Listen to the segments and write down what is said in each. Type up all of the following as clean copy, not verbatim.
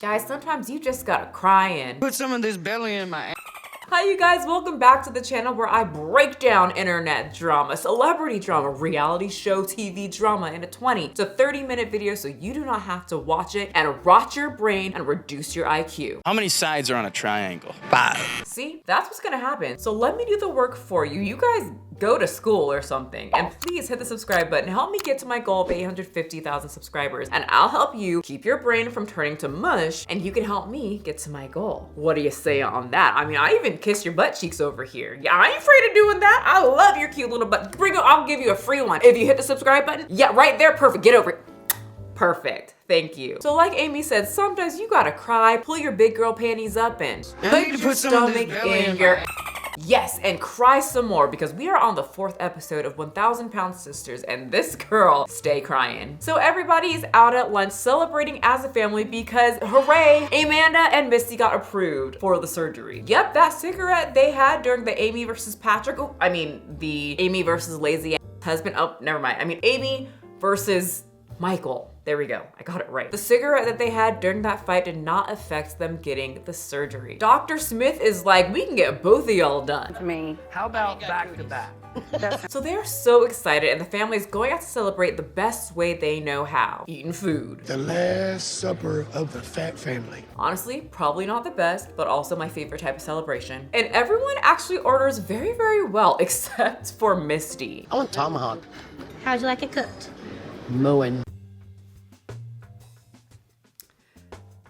Guys, sometimes you just gotta cry and put some of this belly in my ass. Hi you guys, welcome back to the channel where I break down internet drama, celebrity drama, reality show TV drama in a 20 to 30-minute video so you do not have to watch it and rot your brain and reduce your IQ. How many sides are on a triangle? 5. See, that's what's gonna happen. So let me do the work for you. You guys go to school or something and please hit the subscribe button. Help me get to my goal of 850,000 subscribers and I'll help you keep your brain from turning to mush and you can help me get to my goal. What do you say on that? I mean, I even kiss your butt cheeks over here. Yeah, I ain't afraid of doing that. I love your cute little butt. Bring it, I'll give you a free one. If you hit the subscribe button, yeah, right there, perfect, get over it. Perfect, thank you. So like Amy said, sometimes you gotta cry, pull your big girl panties up and put your stomach in your yes, and cry some more because we are on the 4th episode of 1,000 Pound Sisters and this girl stay crying. So everybody is out at lunch celebrating as a family because hooray, Amanda and Misty got approved for the surgery. Yep, that cigarette they had during the Amy versus Patrick, the Amy versus lazy husband, oh, never mind. I mean, Amy versus Michael. There we go, I got it right. The cigarette that they had during that fight did not affect them getting the surgery. Dr. Smith is like, we can get both of y'all done. How about back to back? So they're so excited and the family is going out to celebrate the best way they know how, eating food. The last supper of the fat family. Honestly, probably not the best, but also my favorite type of celebration. And everyone actually orders very, very well, except for Misty. I want Tomahawk. How'd you like it cooked? Mowing.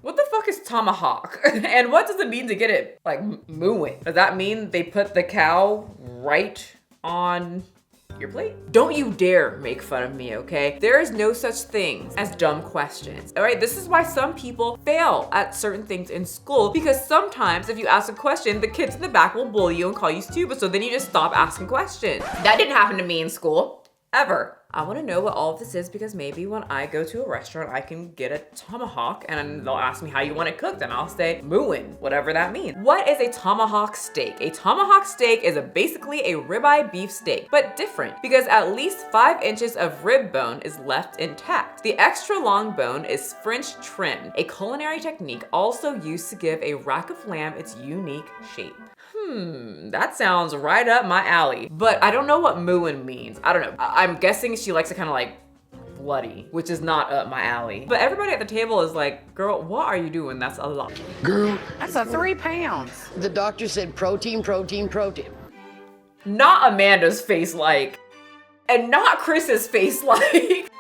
What the fuck is Tomahawk? And what does it mean to get it, like, mooing? Does that mean they put the cow right on your plate? Don't you dare make fun of me, okay? There is no such thing as dumb questions, all right? This is why some people fail at certain things in school because sometimes if you ask a question, the kids in the back will bully you and call you stupid, so then you just stop asking questions. That didn't happen to me in school, ever. I wanna know what all of this is because maybe when I go to a restaurant, I can get a tomahawk and they'll ask me how you want it cooked and I'll say mooing, whatever that means. What is a tomahawk steak? A tomahawk steak is basically a ribeye beef steak, but different because at least 5 inches of rib bone is left intact. The extra long bone is French trim, a culinary technique also used to give a rack of lamb its unique shape. That sounds right up my alley. But I don't know what mooing means. I don't know. I'm guessing she likes it kind of like bloody, which is not up my alley. But everybody at the table is like, girl, what are you doing? That's a lot. Girl. That's a 3 pounds. The doctor said protein, protein, protein. Not Amanda's face like, and not Chris's face like.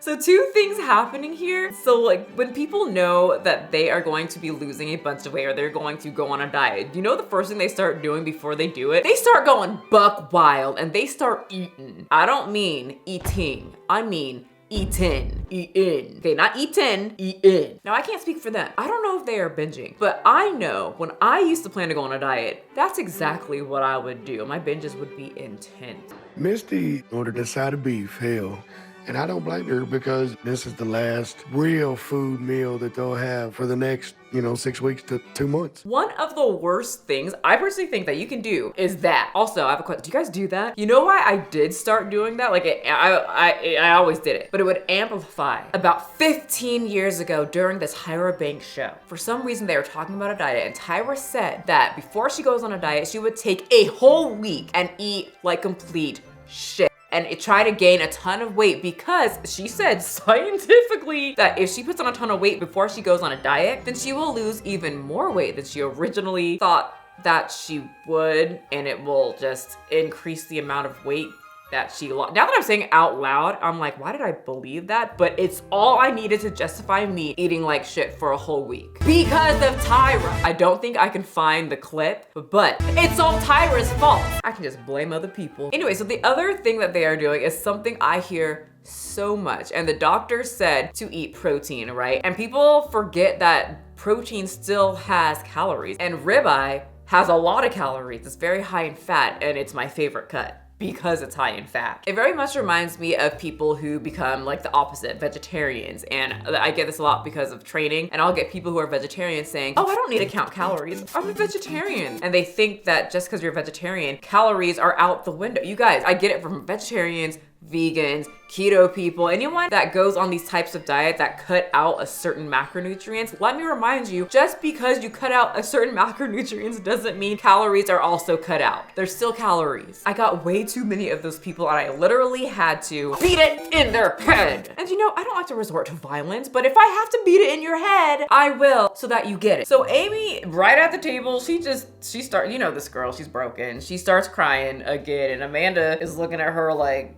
So 2 things happening here. So like when people know that they are going to be losing a bunch of weight or they're going to go on a diet, you know the first thing they start doing before they do it? They start going buck wild and they start eating. I don't mean eating, I mean eatin', eatin'. Okay, not eatin', eatin'. Now I can't speak for them. I don't know if they are binging, but I know when I used to plan to go on a diet, that's exactly what I would do. My binges would be intense. Misty ordered a side of beef, hell. And I don't blame her because this is the last real food meal that they'll have for the next, 6 weeks to 2 months. One of the worst things I personally think that you can do is that. Also, I have a question. Do you guys do that? You know why I did start doing that? Like I always did it, but it would amplify. About 15 years ago during this Tyra Banks show, for some reason they were talking about a diet and Tyra said that before she goes on a diet, she would take a whole week and eat like complete shit. And try to gain a ton of weight because she said scientifically that if she puts on a ton of weight before she goes on a diet, then she will lose even more weight than she originally thought that she would, and it will just increase the amount of weight that she lost. Now that I'm saying it out loud, I'm like, why did I believe that? But it's all I needed to justify me eating like shit for a whole week. Because of Tyra. I don't think I can find the clip, but it's all Tyra's fault. I can just blame other people. Anyway, so the other thing that they are doing is something I hear so much. And the doctor said to eat protein, right? And people forget that protein still has calories. And ribeye has a lot of calories. It's very high in fat and it's my favorite cut because it's high in fat. It very much reminds me of people who become like the opposite, vegetarians. And I get this a lot because of training, and I'll get people who are vegetarians saying, oh, I don't need to count calories, I'm a vegetarian. And they think that just because you're a vegetarian, calories are out the window. You guys, I get it from vegetarians, vegans, keto people, anyone that goes on these types of diets that cut out a certain macronutrients, let me remind you, just because you cut out a certain macronutrients doesn't mean calories are also cut out. There's still calories. I got way too many of those people and I literally had to beat it in their head. And you know, I don't like to resort to violence, but if I have to beat it in your head, I will, so that you get it. So Amy, right at the table, she starts, you know this girl, she's broken. She starts crying again and Amanda is looking at her like,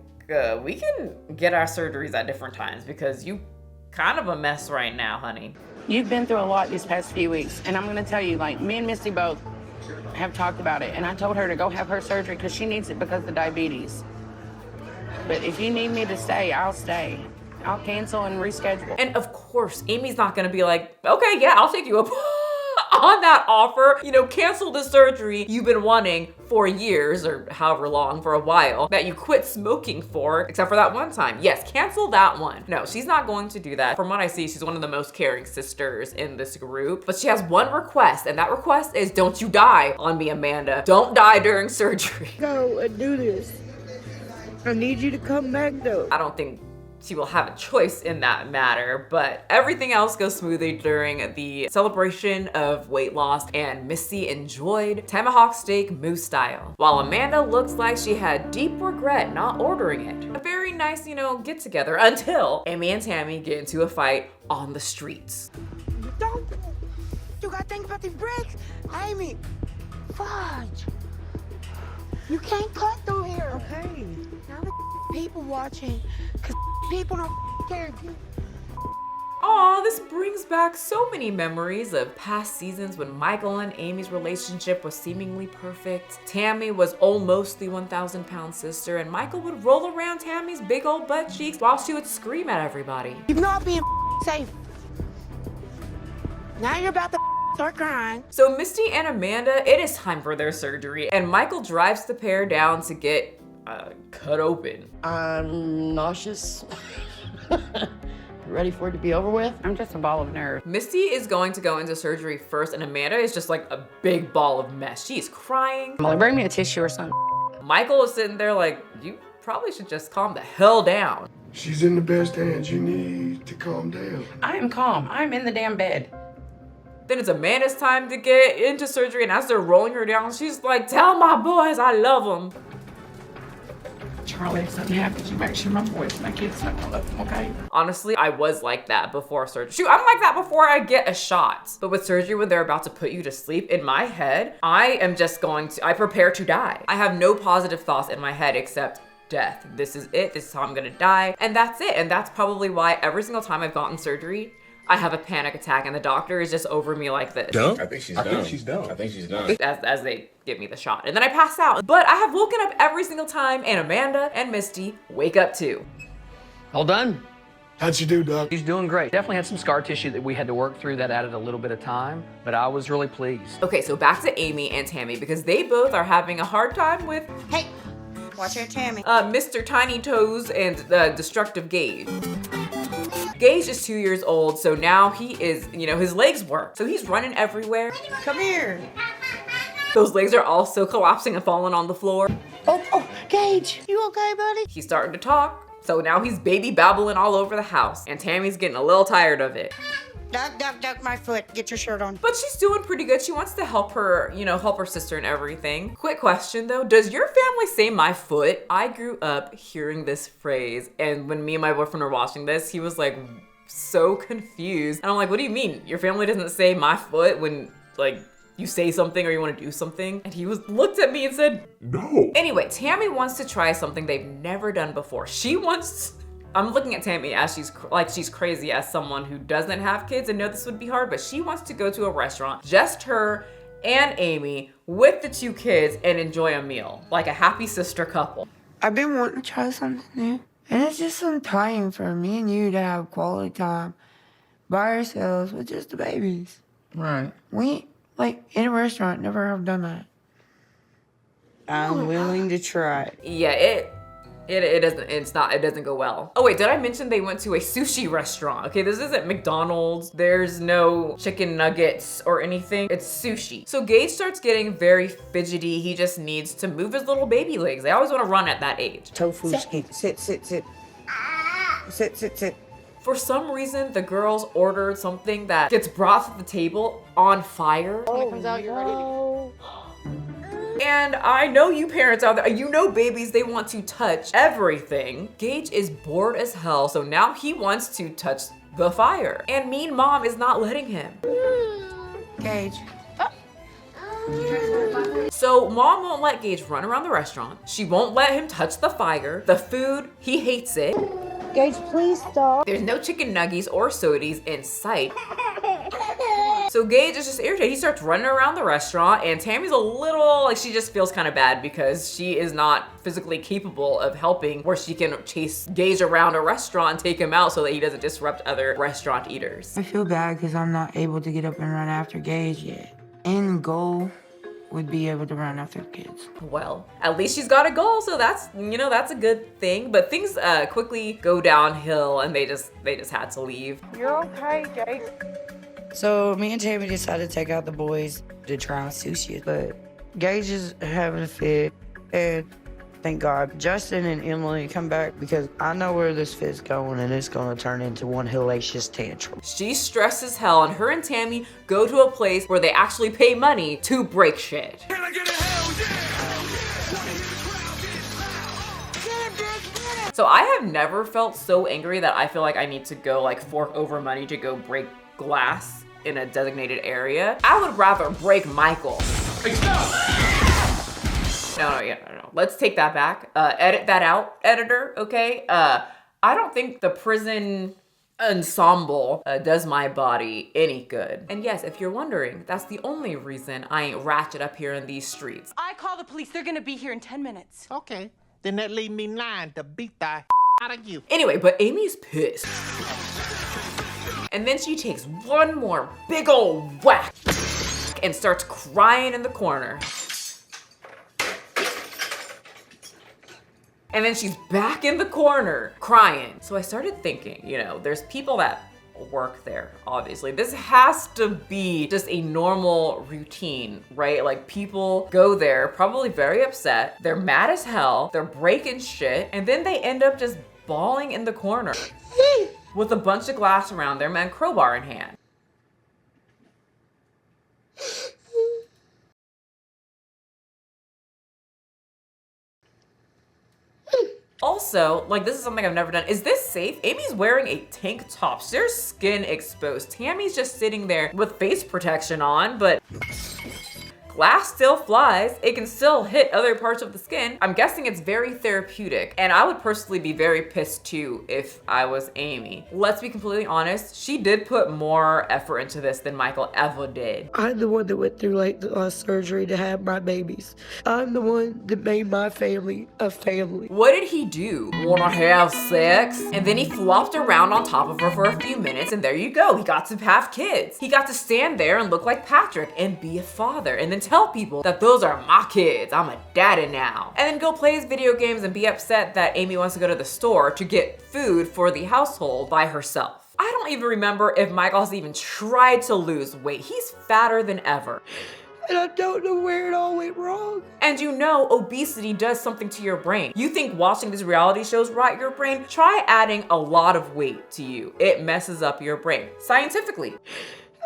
we can get our surgeries at different times because you kind of a mess right now, honey. You've been through a lot these past few weeks, and I'm gonna tell you, like, me and Misty both have talked about it, and I told her to go have her surgery because she needs it because of diabetes. But if you need me to stay, I'll stay. I'll cancel and reschedule. And of course, Amy's not gonna be like, okay, yeah, I'll take you up on that offer. You know, cancel the surgery you've been wanting for years or however long, for a while, that you quit smoking for, except for that one time. Yes, cancel that one. No, she's not going to do that. From what I see, she's one of the most caring sisters in this group, but she has one request, and that request is don't you die on me, Amanda. Don't die during surgery. Go and do this. I need you to come back though. I don't think she will have a choice in that matter, but everything else goes smoothly during the celebration of weight loss, and Misty enjoyed Tomahawk steak moose style, while Amanda looks like she had deep regret not ordering it. A very nice, you know, get together until Amy and Tammy get into a fight on the streets. Don't. You gotta think about these brakes. Amy. Fudge. You can't cut through here. Okay. Now the people watching, cause people don't care. Aw, this brings back so many memories of past seasons when Michael and Amy's relationship was seemingly perfect. Tammy was almost the 1,000-pound sister, and Michael would roll around Tammy's big old butt cheeks while she would scream at everybody. You're not being safe. Now you're about to start crying. So Misty and Amanda, it is time for their surgery, and Michael drives the pair down to get cut open. I'm nauseous. Ready for it to be over with? I'm just a ball of nerves. Misty is going to go into surgery first, and Amanda is just like a big ball of mess. She's crying. Molly, bring me a tissue or something. Michael is sitting there like, you probably should just calm the hell down. She's in the best hands. You need to calm down. I am calm. I'm in the damn bed. Then it's Amanda's time to get into surgery, and as they're rolling her down, she's like, tell my boys I love them. Charlie, if something happens, you make sure my boys, my kids not gonna love them, okay? Honestly, I was like that before surgery. Shoot, I'm like that before I get a shot. But with surgery, when they're about to put you to sleep, in my head, I prepare to die. I have no positive thoughts in my head except death. This is it, this is how I'm gonna die, and that's it. And that's probably why every single time I've gotten surgery, I have a panic attack and the doctor is just over me like this. Dumb? I think she's done. As they give me the shot. And then I pass out. But I have woken up every single time, and Amanda and Misty wake up too. All done? How'd you do, Doc? He's doing great. Definitely had some scar tissue that we had to work through that added a little bit of time, but I was really pleased. Okay, so back to Amy and Tammy because they both are having a hard time with, Hey, watch your Tammy. Mr. Tiny Toes and the Destructive Gage. Gage is 2 years old, so now he is, you know, his legs work. So he's running everywhere. Come here. Those legs are also collapsing and falling on the floor. Oh, Gage. You okay, buddy? He's starting to talk. So now he's baby babbling all over the house. And Tammy's getting a little tired of it. Duck my foot. Get your shirt on. But she's doing pretty good. She wants to help her, you know, help her sister and everything. Quick question though, does your family say my foot? I grew up hearing this phrase, and when me and my boyfriend were watching this, he was like so confused. And I'm like, what do you mean? Your family doesn't say my foot when like you say something or you want to do something? And he looked at me and said, no. Anyway, Tammy wants to try something they've never done before. I'm looking at Tammy as she's crazy as someone who doesn't have kids and know this would be hard, but she wants to go to a restaurant, just her and Amy with the 2 kids and enjoy a meal, like a happy sister couple. I've been wanting to try something new. And it's just some time for me and you to have quality time by ourselves with just the babies. Right. We, like, in a restaurant, never have done that. I'm willing to try it. Yeah, It doesn't go well. Oh wait, did I mention they went to a sushi restaurant? Okay, this isn't McDonald's. There's no chicken nuggets or anything. It's sushi. So Gage starts getting very fidgety. He just needs to move his little baby legs. They always want to run at that age. Tofu skin. Sit. Sit. For some reason, the girls ordered something that gets brought to the table on fire. When it comes out, you're ready to And I know you parents out there, you know babies, they want to touch everything. Gage is bored as hell, so now he wants to touch the fire. And mean mom is not letting him. Gage. So mom won't let Gage run around the restaurant. She won't let him touch the fire. The food, he hates it. Gage, please stop. There's no chicken nuggies or sodies in sight. So Gage is just irritated. He starts running around the restaurant and Tammy's a little, like she just feels kind of bad because she is not physically capable of helping where she can chase Gage around a restaurant and take him out so that he doesn't disrupt other restaurant eaters. I feel bad because I'm not able to get up and run after Gage yet. End goal would be able to run after kids. Well, at least she's got a goal, so that's, you know, that's a good thing. But things quickly go downhill and they just had to leave. You're okay, Gage. So me and Tammy decided to take out the boys to try sushi, but Gage is having a fit, and thank God Justin and Emily come back because I know where this fit's going and it's gonna turn into one hellacious tantrum. She's stressed as hell and her and Tammy go to a place where they actually pay money to break shit. Can I get a hell yeah? So I have never felt so angry that I feel like I need to go like fork over money to go break glass in a designated area. I would rather break Michael. Hey, stop! No. Let's take that back. Edit that out, editor, okay? I don't think the prison ensemble does my body any good. And yes, if you're wondering, that's the only reason I ain't ratchet up here in these streets. I call the police. They're gonna be here in 10 minutes. Okay, then that leave me 9 to beat the out of you. Anyway, but Amy's pissed. And then she takes one more big old whack and starts crying in the corner. And then she's back in the corner crying. So I started thinking, you know, there's people that work there, obviously. This has to be just a normal routine, right? Like people go there probably very upset. They're mad as hell. They're breaking shit. And then they end up just bawling in the corner with a bunch of glass around them and crowbar in hand. Also, like this is something I've never done. Is this safe? Amy's wearing a tank top. There's skin exposed. Tammy's just sitting there with face protection on, but glass still flies. It can still hit other parts of the skin. I'm guessing it's very therapeutic. And I would personally be very pissed too if I was Amy. Let's be completely honest. She did put more effort into this than Michael ever did. I'm the one that went through like surgery to have my babies. I'm the one that made my family a family. What did he do? Wanna have sex? And then he flopped around on top of her for a few minutes and there you go. He got to have kids. He got to stand there and look like Patrick and be a father and then tell people that those are my kids. I'm a daddy now. And then go play his video games and be upset that Amy wants to go to the store to get food for the household by herself. I don't even remember if Michael's even tried to lose weight. He's fatter than ever. And I don't know where it all went wrong. And you know obesity does something to your brain. You think watching these reality shows rot your brain? Try adding a lot of weight to you. It messes up your brain, scientifically.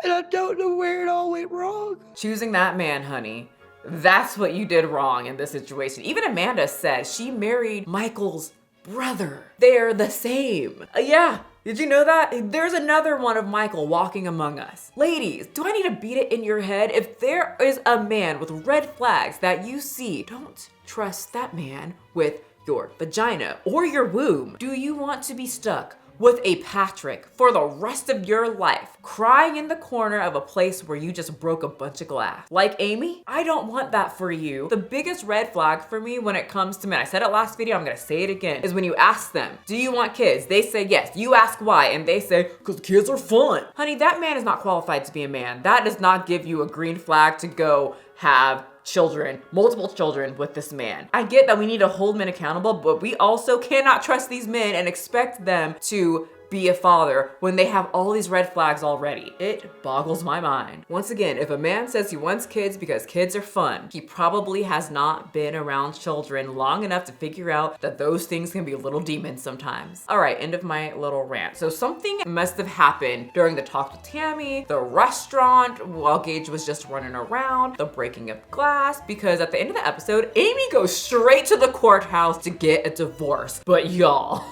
And I don't know where it all went wrong. Choosing that man, honey. That's what you did wrong in this situation. Even Amanda said she married Michael's brother. They're the same. Yeah. Did you know that? There's another one of Michael walking among us. Ladies, do I need to beat it in your head? If there is a man with red flags that you see, don't trust that man with your vagina or your womb. Do you want to be stuck with a Patrick for the rest of your life, crying in the corner of a place where you just broke a bunch of glass? Like Amy, I don't want that for you. The biggest red flag for me when it comes to men, I said it last video, I'm gonna say it again, is when you ask them, do you want kids? They say yes. You ask why, and they say, because kids are fun. Honey, that man is not qualified to be a man. That does not give you a green flag to go have children, multiple children with this man. I get that we need to hold men accountable, but we also cannot trust these men and expect them to be a father when they have all these red flags already. It boggles my mind. Once again, if a man says he wants kids because kids are fun, he probably has not been around children long enough to figure out that those things can be little demons sometimes. All right, end of my little rant. So something must have happened during the talk with Tammy, the restaurant while Gage was just running around, the breaking of glass, because at the end of the episode, Amy goes straight to the courthouse to get a divorce. But y'all,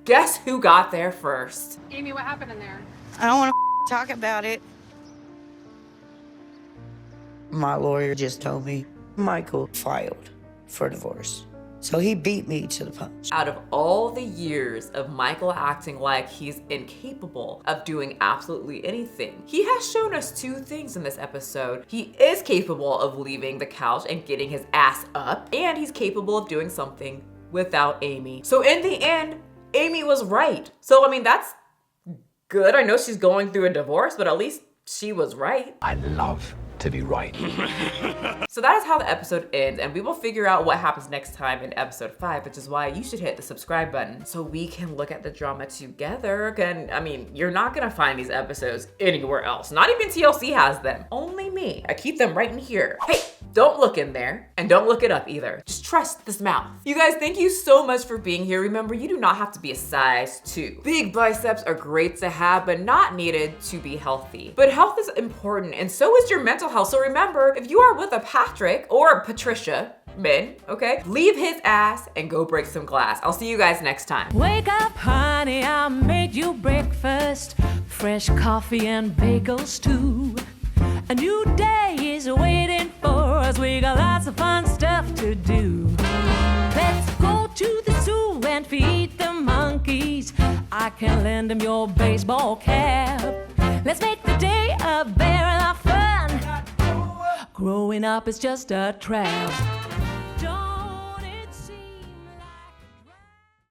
guess who got there first? Amy, what happened in there? I don't want to talk about it. My lawyer just told me Michael filed for divorce. So he beat me to the punch. Out of all the years of Michael acting like he's incapable of doing absolutely anything, he has shown us two things in this episode. He is capable of leaving the couch and getting his ass up, and he's capable of doing something without Amy. So in the end, Amy was right. So, I mean, that's good. I know she's going through a divorce, but at least she was right. I love to be right. So that is how the episode ends, and we will figure out what happens next time in episode 5, which is why you should hit the subscribe button so we can look at the drama together. And I mean, you're not gonna find these episodes anywhere else. Not even TLC has them. Only me. I keep them right in here. Hey, don't look in there, and don't look it up either. Just trust this mouth. You guys, thank you so much for being here. Remember, you do not have to be a size 2. Big biceps are great to have, but not needed to be healthy. But health is important, and so is your mental health. So remember, if you are with a Patrick or Patricia, men, okay, leave his ass and go break some glass. I'll see you guys next time. Wake up, honey, I made you breakfast. Fresh coffee and bagels too. A new day is waiting for us. We got lots of fun stuff to do. Let's go to the zoo and feed the monkeys. I can lend them your baseball cap. Let's make the day a barrel of fun. Growing up is just a trap.